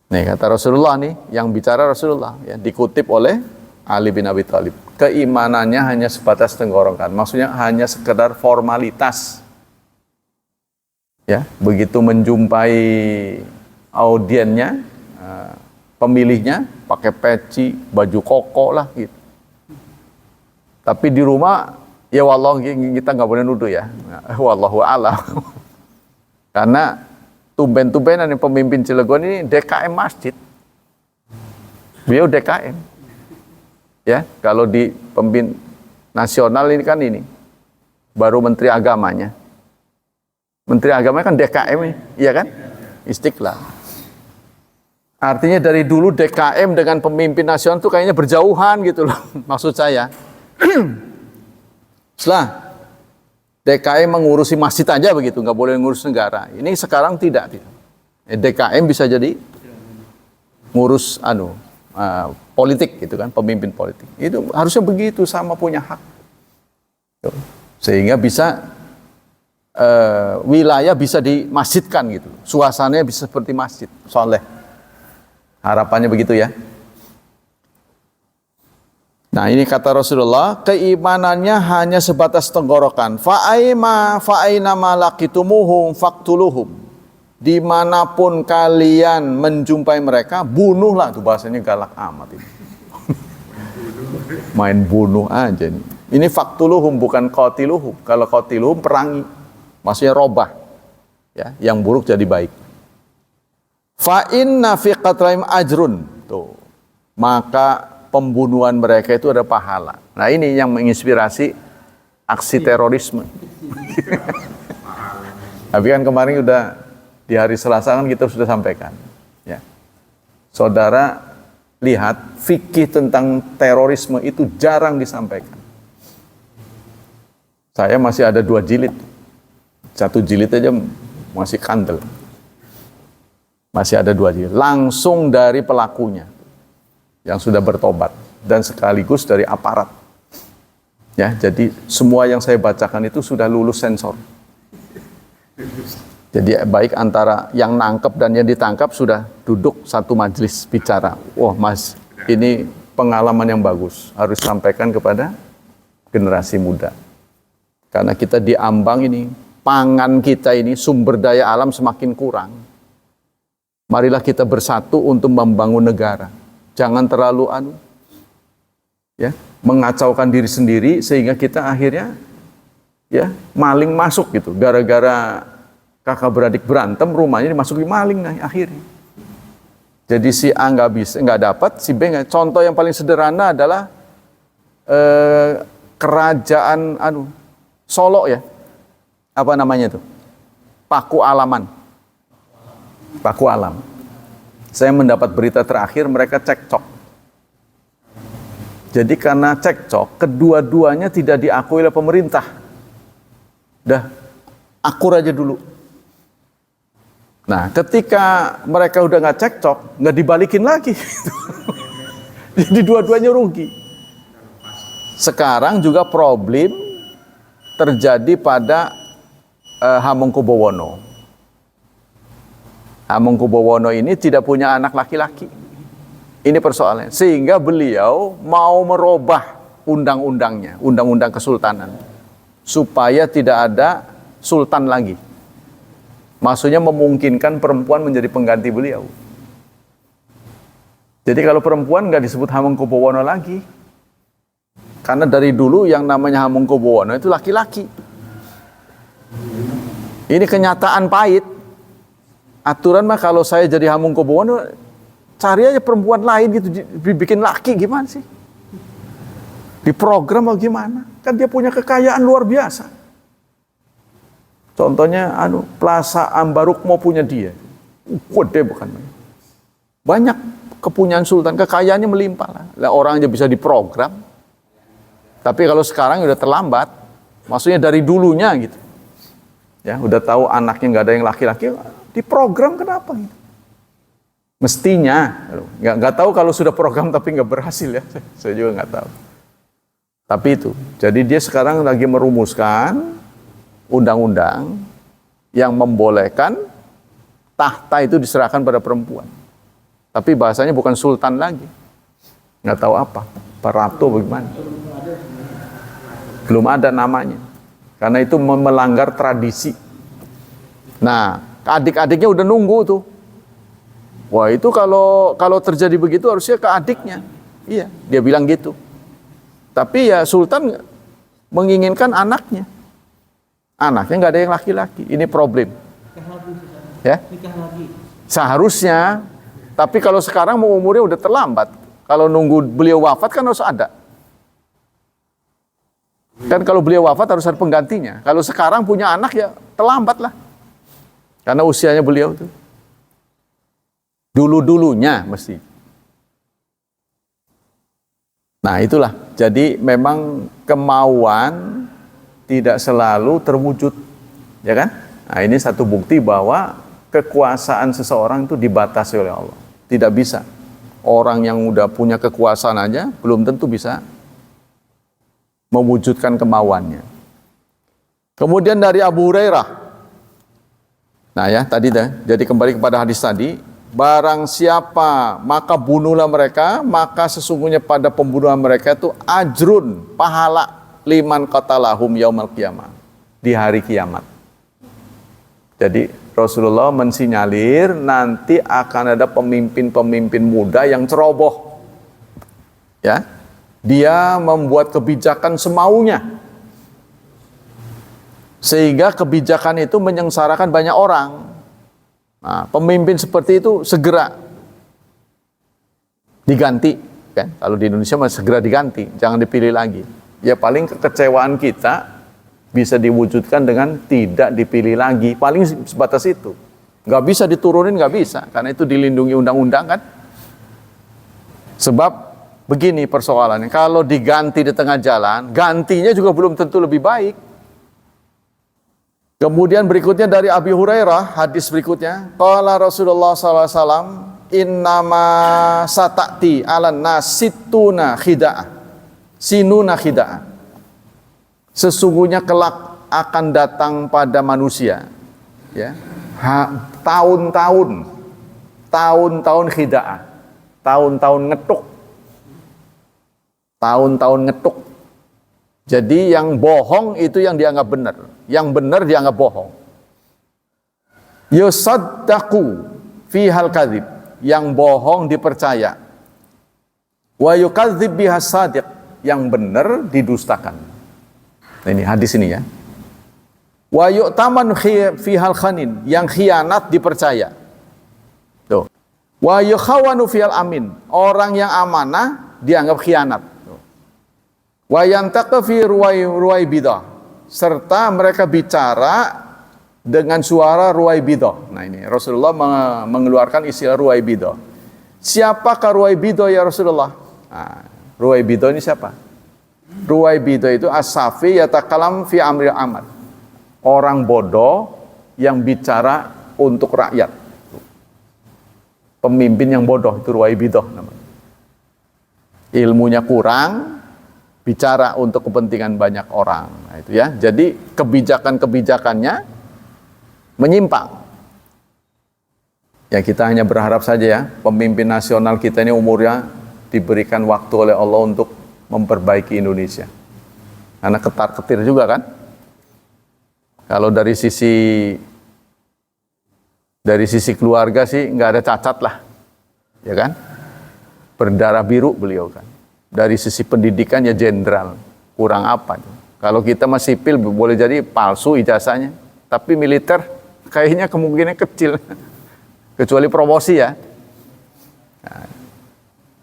Nih kata Rasulullah nih, yang bicara Rasulullah, ya, dikutip oleh Ali bin Abi Thalib. Keimanannya hanya sebatas tenggorokan, maksudnya hanya sekedar formalitas. Ya, begitu menjumpai audiennya, pemilihnya pakai peci, baju koko lah gitu. Tapi di rumah, ya wallahi kita nggak boleh nuduh ya. Wallahu a'lam. Karena tumben-tumbenan pemimpin Cilegon ini DKM masjid. Beliau DKM. Ya, kalau di pemimpin nasional ini kan ini baru menteri agamanya. Menteri agamanya kan DKM, iya kan? Istiqlal. Artinya dari dulu DKM dengan pemimpin nasional itu kayaknya berjauhan gitu loh. Maksud saya. Setelah DKM mengurusi masjid aja begitu, nggak boleh ngurus negara. Ini sekarang tidak. DKM bisa jadi ngurus politik gitu kan, pemimpin politik. Itu harusnya begitu, sama punya hak. Sehingga bisa wilayah bisa dimasjidkan gitu. Suasananya bisa seperti masjid, soleh. Harapannya begitu ya. Nah ini kata Rasulullah, keimanannya hanya sebatas tenggorokan. Fa'aina malakitumuhum faktuluhum. Dimanapun kalian menjumpai mereka, bunuhlah. Itu bahasanya galak amat ini. Main bunuh aja nih. Ini faktuluhum bukan qatiluhum. Kalau qatiluhum perangi, maksudnya robah. Ya, yang buruk jadi baik. Fa inna fi qatlihim ajrun. Tuh. Maka pembunuhan mereka itu ada pahala. Nah, ini yang menginspirasi aksi terorisme. Tapi kan kemarin udah di hari Selasa kan kita sudah sampaikan. Ya. Saudara lihat fikih tentang terorisme itu jarang disampaikan. Saya masih ada 2 jilid. 1 jilid aja masih kandel. Masih ada 2 jilid. Langsung dari pelakunya yang sudah bertobat. Dan sekaligus dari aparat. Ya, jadi semua yang saya bacakan itu sudah lulus sensor. Jadi baik antara yang nangkep dan yang ditangkap sudah duduk satu majelis bicara. Wah mas, ini pengalaman yang bagus. Harus sampaikan kepada generasi muda. Karena kita diambang ini, pangan kita ini, sumber daya alam semakin kurang. Marilah kita bersatu untuk membangun negara. Jangan terlalu mengacaukan diri sendiri sehingga kita akhirnya maling masuk gitu. Gara-gara kakak beradik berantem, rumahnya dimasuki maling akhirnya. Jadi si A nggak dapat, si B nggak. Contoh yang paling sederhana adalah kerajaan Solo ya, apa namanya itu? Paku Alaman. Paku Alam. Saya mendapat berita terakhir mereka cekcok. Jadi karena cekcok, kedua-duanya tidak diakui oleh pemerintah. Dah, akur aja dulu. Nah, ketika mereka udah nggak cekcok, nggak dibalikin lagi. Jadi dua-duanya rugi. Sekarang juga problem terjadi pada Hamengkubuwono. Hamengkubuwono ini tidak punya anak laki-laki. Ini persoalannya. Sehingga beliau mau merubah undang-undangnya, undang-undang kesultanan. Supaya tidak ada sultan lagi. Maksudnya memungkinkan perempuan menjadi pengganti beliau. Jadi kalau perempuan nggak disebut Hamengkubuwono lagi. Karena dari dulu yang namanya Hamengkubuwono itu laki-laki. Ini kenyataan pahit. Aturan mah kalau saya jadi Hamengkubuwono, cari aja perempuan lain gitu, dibikin laki gimana sih? Diprogram atau gimana? Kan dia punya kekayaan luar biasa. Contohnya Plaza Ambarukmo punya dia. Gede bukan main. Banyak kepunyaan sultan, kekayaannya melimpah lah. Orang aja bisa diprogram. Tapi kalau sekarang udah terlambat, maksudnya dari dulunya gitu. Ya, udah tahu anaknya nggak ada yang laki-laki, diprogram kenapa gitu? Mestinya, nggak tahu kalau sudah program tapi nggak berhasil ya, saya juga nggak tahu. Tapi itu, jadi dia sekarang lagi merumuskan undang-undang yang membolehkan tahta itu diserahkan pada perempuan. Tapi bahasanya bukan sultan lagi, nggak tahu apa, ratu bagaimana. Belum ada namanya. Karena itu melanggar tradisi. Nah, adik-adiknya udah nunggu tuh. Wah, itu kalau terjadi begitu harusnya ke adiknya. Iya, dia bilang gitu. Tapi ya sultan menginginkan anaknya. Anaknya nggak ada yang laki-laki. Ini problem. Ya? Seharusnya. Tapi kalau sekarang umurnya udah terlambat. Kalau nunggu beliau wafat kan harus ada. Kan kalau beliau wafat harus ada penggantinya. Kalau sekarang punya anak ya terlambat lah. Karena usianya beliau tuh. Dulu-dulunya mesti. Nah itulah. Jadi memang kemauan tidak selalu terwujud. Ya kan? Nah ini satu bukti bahwa kekuasaan seseorang itu dibatasi oleh Allah. Tidak bisa. Orang yang udah punya kekuasaan aja belum tentu bisa mewujudkan kemauannya. Kemudian dari Abu Hurairah. Nah ya, tadi jadi kembali kepada hadis tadi, barang siapa maka bunuhlah mereka, maka sesungguhnya pada pembunuhan mereka itu ajrun, pahala liman qatalahum yaumal qiyamah, di hari kiamat. Jadi Rasulullah mensinyalir nanti akan ada pemimpin-pemimpin muda yang ceroboh. Ya. Dia membuat kebijakan semaunya. Sehingga kebijakan itu menyengsarakan banyak orang. Nah, pemimpin seperti itu segera diganti. Kan? Kalau di Indonesia masih segera diganti, jangan dipilih lagi. Ya paling kekecewaan kita bisa diwujudkan dengan tidak dipilih lagi. Paling sebatas itu. Nggak bisa diturunin, nggak bisa. Karena itu dilindungi undang-undang kan. Sebab begini persoalannya, kalau diganti di tengah jalan, gantinya juga belum tentu lebih baik. Kemudian berikutnya dari Abi Hurairah, hadis berikutnya, qala Rasulullah SAW, innama sata'ti ala nasituna khida'ah, sinuna khida'ah. Sesungguhnya kelak akan datang pada manusia, ya, tahun-tahun khida'ah, tahun-tahun ngetuk. Jadi yang bohong itu yang dianggap benar, yang benar dianggap bohong. Yusaddaqu fihal kadzib, yang bohong dipercaya. Wa yukadzib bihas sadiq, yang benar didustakan. Nah, ini hadis ini ya. Wa yu'taman fihal khanin, yang khianat dipercaya. Tuh. Wa yukhawanu fihal amin, orang yang amanah dianggap khianat. Wa yantaqa fi ruwai bidah, serta mereka bicara dengan suara ruwai bidah. Nah ini Rasulullah mengeluarkan istilah ruwai bidah. Siapakah ruwai bidah ya Rasulullah? Nah, ruwai bidah ini siapa? Ruwai bidah itu as-safi yatakalam fi amril amad, orang bodoh yang bicara untuk rakyat. Pemimpin yang bodoh itu ruwai bidah namanya. Ilmunya kurang, bicara untuk kepentingan banyak orang. Nah, itu ya. Jadi kebijakan-kebijakannya menyimpang. Ya kita hanya berharap saja ya, pemimpin nasional kita ini umurnya diberikan waktu oleh Allah untuk memperbaiki Indonesia. Karena ketar-ketir juga kan. Kalau dari sisi keluarga sih nggak ada cacat lah. Ya kan? Berdarah biru beliau kan. Dari sisi pendidikan ya jenderal, kurang apa? Kalau kita masih sipil boleh jadi palsu ijazahnya, tapi militer kayaknya kemungkinan kecil, kecuali promosi ya.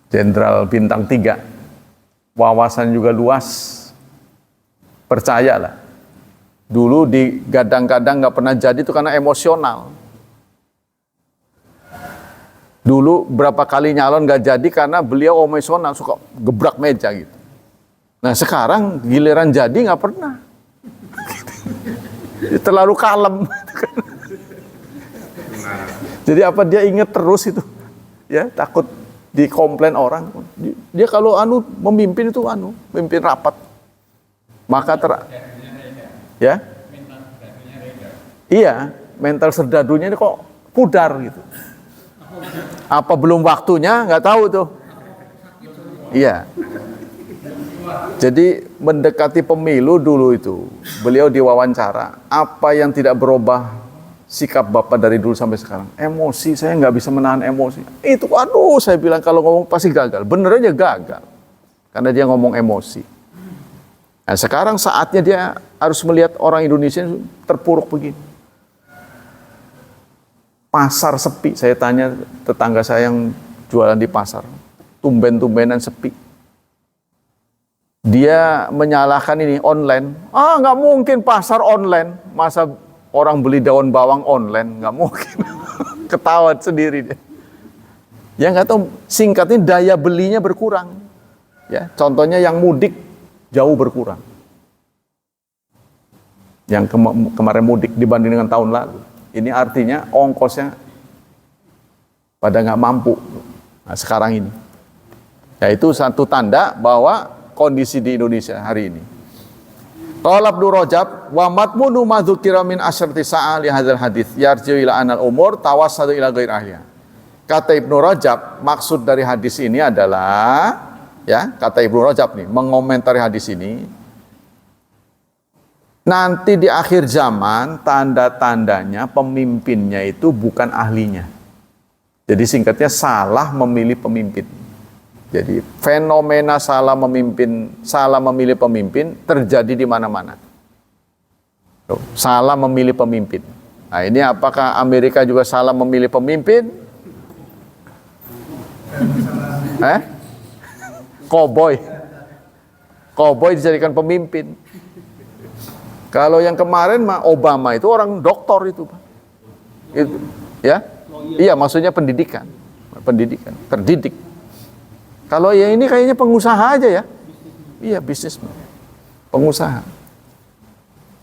Jenderal bintang 3, wawasan juga luas, percayalah. Dulu digadang-gadang nggak pernah jadi itu karena emosional. Dulu berapa kali nyalon gak jadi karena beliau emosional, suka gebrak meja gitu. Nah sekarang giliran jadi gak pernah. Terlalu kalem. Jadi apa dia ingat terus itu, ya takut dikomplain orang. Dia kalau memimpin itu memimpin rapat, maka ya, iya mental serdadunya ini kok pudar gitu. Apa belum waktunya nggak tahu tuh. Iya. Jadi mendekati pemilu dulu itu beliau diwawancara, apa yang tidak berubah sikap Bapak dari dulu sampai sekarang? Emosi, saya nggak bisa menahan emosi. Itu saya bilang kalau ngomong pasti gagal. Bener aja gagal. Karena dia ngomong emosi. Nah sekarang saatnya dia harus melihat orang Indonesia terpuruk begini. Pasar sepi, saya tanya tetangga saya yang jualan di pasar, tumben-tumbenan sepi. Dia menyalahkan ini online. Nggak mungkin pasar online, masa orang beli daun bawang online, nggak mungkin. Ketawa sendiri dia. Ya nggak tahu, singkatnya daya belinya berkurang. Ya, contohnya yang mudik jauh berkurang. Yang kemarin mudik dibanding dengan tahun lalu. Ini artinya ongkosnya pada nggak mampu. Nah, sekarang ini. Ya itu satu tanda bahwa kondisi di Indonesia hari ini. Qala Ibnu Rajab wa matmunu ma dzukira min asyrati sa'a li hadzal hadits yarji'u ila anal umur tawassadu ila ghairi ahliha. Kata Ibnu Rajab, maksud dari hadis ini adalah, ya, kata Ibnu Rajab nih mengomentari hadis ini, nanti di akhir zaman tanda-tandanya pemimpinnya itu bukan ahlinya. Jadi singkatnya salah memilih pemimpin. Jadi fenomena salah memimpin, salah memilih pemimpin terjadi di mana-mana. Tuh, salah memilih pemimpin. Nah ini apakah Amerika juga salah memilih pemimpin? Koboi dijadikan pemimpin. Kalau yang kemarin mah Obama itu orang doktor itu, Pak. Itu, ya? Iya, maksudnya pendidikan, terdidik. Kalau yang ini kayaknya pengusaha aja ya. Iya, bisnismen, pengusaha.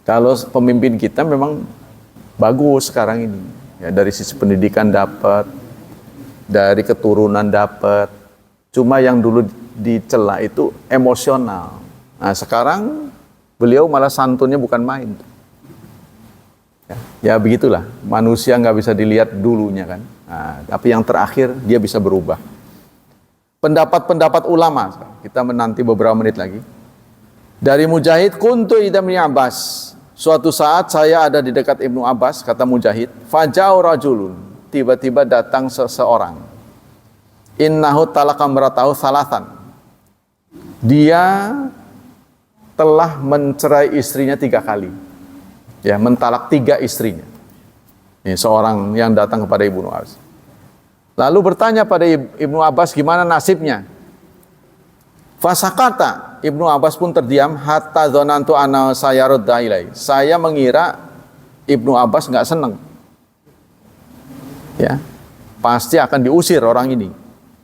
Kalau pemimpin kita memang bagus sekarang ini. Ya, dari sisi pendidikan dapat, dari keturunan dapat. Cuma yang dulu dicela itu emosional. Nah, sekarang beliau malah santunnya bukan main. Ya begitulah, manusia nggak bisa dilihat dulunya kan. Nah, tapi yang terakhir dia bisa berubah. Pendapat-pendapat ulama, kita menanti beberapa menit lagi. Dari Mujahid, kuntu idam Ibnu Abbas. Suatu saat saya ada di dekat Ibnu Abbas, kata Mujahid. Fajau rajulun, tiba-tiba datang seseorang. Innahu talaka imra'atahu salatan. Dia telah mencerai istrinya 3 kali. Ya, mentalak 3 istrinya. Ini seorang yang datang kepada Ibnu Abbas. Lalu bertanya pada Ibnu Abbas gimana nasibnya. Fasakata, Ibnu Abbas pun terdiam hatta dzanantu anna sayarudda ilai. Saya mengira Ibnu Abbas nggak senang. Ya. Pasti akan diusir orang ini.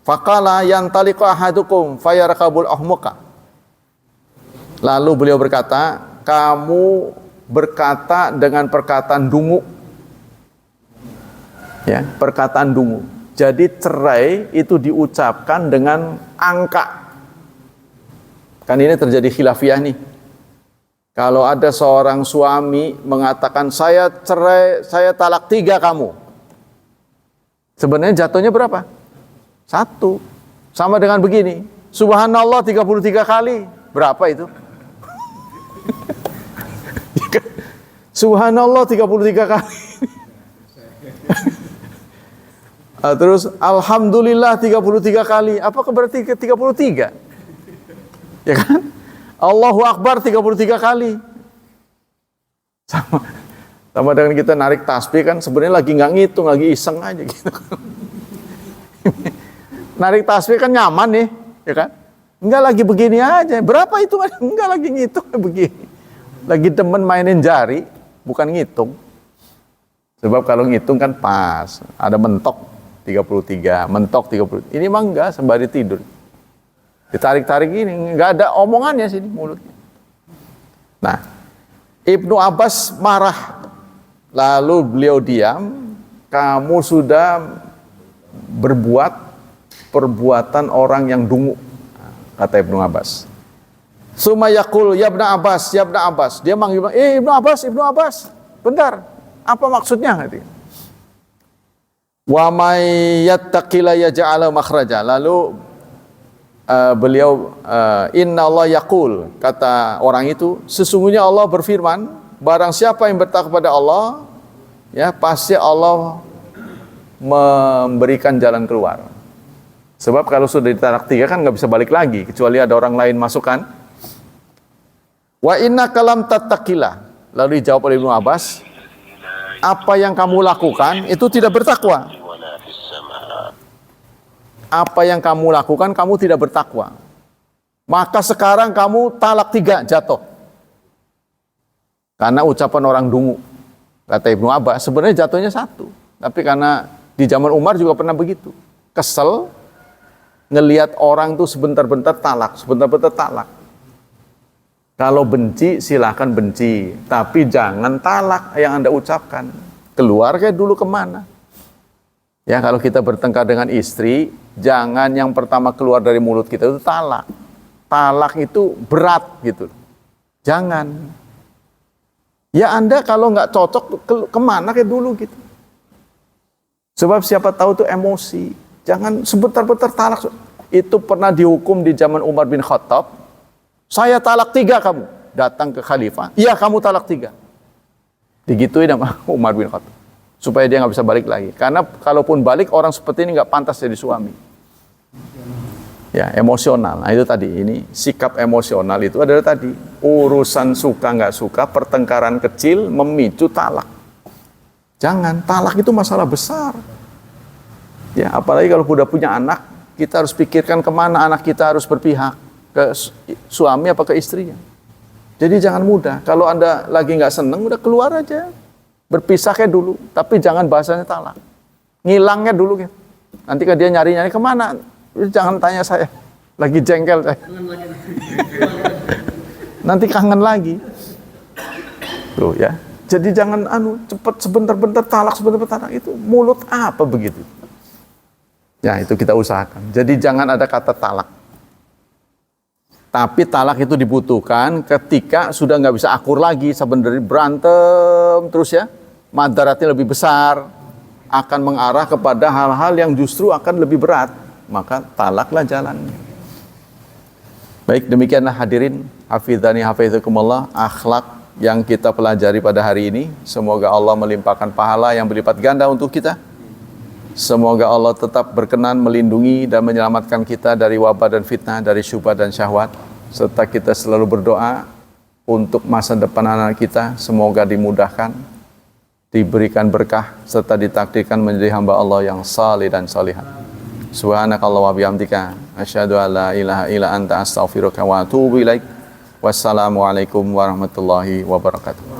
Faqala yantaliqu ahadukum fayarkabul ahmuka. Lalu beliau berkata, kamu berkata dengan perkataan dungu. Ya, perkataan dungu. Jadi cerai itu diucapkan dengan angka. Kan ini terjadi khilafiyah nih. Kalau ada seorang suami mengatakan saya cerai, saya talak 3 kamu. Sebenarnya jatuhnya berapa? 1. Sama dengan begini. Subhanallah 33 kali. Berapa itu? Subhanallah 33 kali. Terus alhamdulillah 33 kali. Apakah berarti 33? Ya kan? Allahu Akbar 33 kali. Sama dengan kita narik tasbih kan sebenarnya lagi nggak ngitung, lagi iseng aja gitu. Narik tasbih kan nyaman nih, ya kan? Enggak lagi begini aja. Berapa itu? Enggak lagi ngitung begini. Lagi demen mainin jari, bukan ngitung. Sebab kalau ngitung kan pas, ada mentok 33, mentok 30. Ini mah enggak, sembari tidur. Ditarik-tarik ini, enggak ada omongannya sini mulutnya. Nah, Ibnu Abbas marah. Lalu beliau diam, kamu sudah berbuat perbuatan orang yang dungu, kata Ibnu Abbas. Sumayakul ya Ibnu Abbas, ya Ibnu Abbas. Dia manggil, Ibnu Abbas, bentar, apa maksudnya? Wa may yattaqilla yaj'al makhraja. Lalu beliau inna Allah yaqul, kata orang itu, sesungguhnya Allah berfirman, barang siapa yang bertakwa kepada Allah, ya pasti Allah memberikan jalan keluar. Sebab kalau sudah ditalak 3 kan nggak bisa balik lagi, kecuali ada orang lain masukkan. Wa inna kalam tattaqillah. Lalu dijawab oleh Ibnu Abbas, apa yang kamu lakukan itu tidak bertakwa. Apa yang kamu lakukan, kamu tidak bertakwa. Maka sekarang kamu talak 3 jatuh. Karena ucapan orang dungu. Kata Ibnu Abbas, sebenarnya jatuhnya 1. Tapi karena di zaman Umar juga pernah begitu. Kesel, ngelihat orang tuh sebentar-bentar talak, sebentar-bentar talak. Kalau benci, silahkan benci. Tapi jangan talak yang Anda ucapkan. Keluar kayak dulu kemana? Ya, kalau kita bertengkar dengan istri, jangan yang pertama keluar dari mulut kita itu talak. Talak itu berat gitu. Jangan. Ya Anda kalau nggak cocok kemana kayak dulu gitu. Sebab siapa tahu itu emosi. Jangan sebentar-bentar talak. Itu pernah dihukum di zaman Umar bin Khattab. Saya talak 3 kamu. Datang ke khalifah. Iya kamu talak 3. Digituin sama Umar bin Khattab. Supaya dia nggak bisa balik lagi. Karena kalaupun balik, orang seperti ini nggak pantas jadi suami. Ya, emosional. Nah, itu tadi, ini sikap emosional itu adalah tadi urusan suka nggak suka, pertengkaran kecil memicu talak. Jangan, talak itu masalah besar. Ya, apalagi kalau udah punya anak, kita harus pikirkan kemana anak kita harus berpihak, ke suami apa ke istrinya. Jadi jangan mudah. Kalau Anda lagi nggak seneng, udah keluar aja, berpisah kayak dulu. Tapi jangan bahasanya talak, ngilangnya dulu gitu. Nanti kalau dia nyari-nyari kemana, jangan tanya saya, lagi jengkel saya. Nanti kangen lagi. Tuh ya. Jadi jangan cepet sebentar-bentar talak, sebentar-bentar talak. Itu mulut apa begitu? Ya, itu kita usahakan. Jadi jangan ada kata talak. Tapi talak itu dibutuhkan ketika sudah nggak bisa akur lagi, sebenarnya berantem terus ya, madaratnya lebih besar, akan mengarah kepada hal-hal yang justru akan lebih berat. Maka talaklah jalannya. Baik, demikianlah hadirin, hafizani hafizakumullah, akhlak yang kita pelajari pada hari ini. Semoga Allah melimpahkan pahala yang berlipat ganda untuk kita. Semoga Allah tetap berkenan melindungi dan menyelamatkan kita dari wabah dan fitnah, dari syubhat dan syahwat. Serta kita selalu berdoa untuk masa depan anak kita, semoga dimudahkan, diberikan berkah, serta ditakdirkan menjadi hamba Allah yang salih dan salihah. Subhanakallah wa bihamdika asyhadu an la ilaha illa anta astaghfiruka wa atubu ilaik. Wassalamualaikum warahmatullahi wabarakatuh.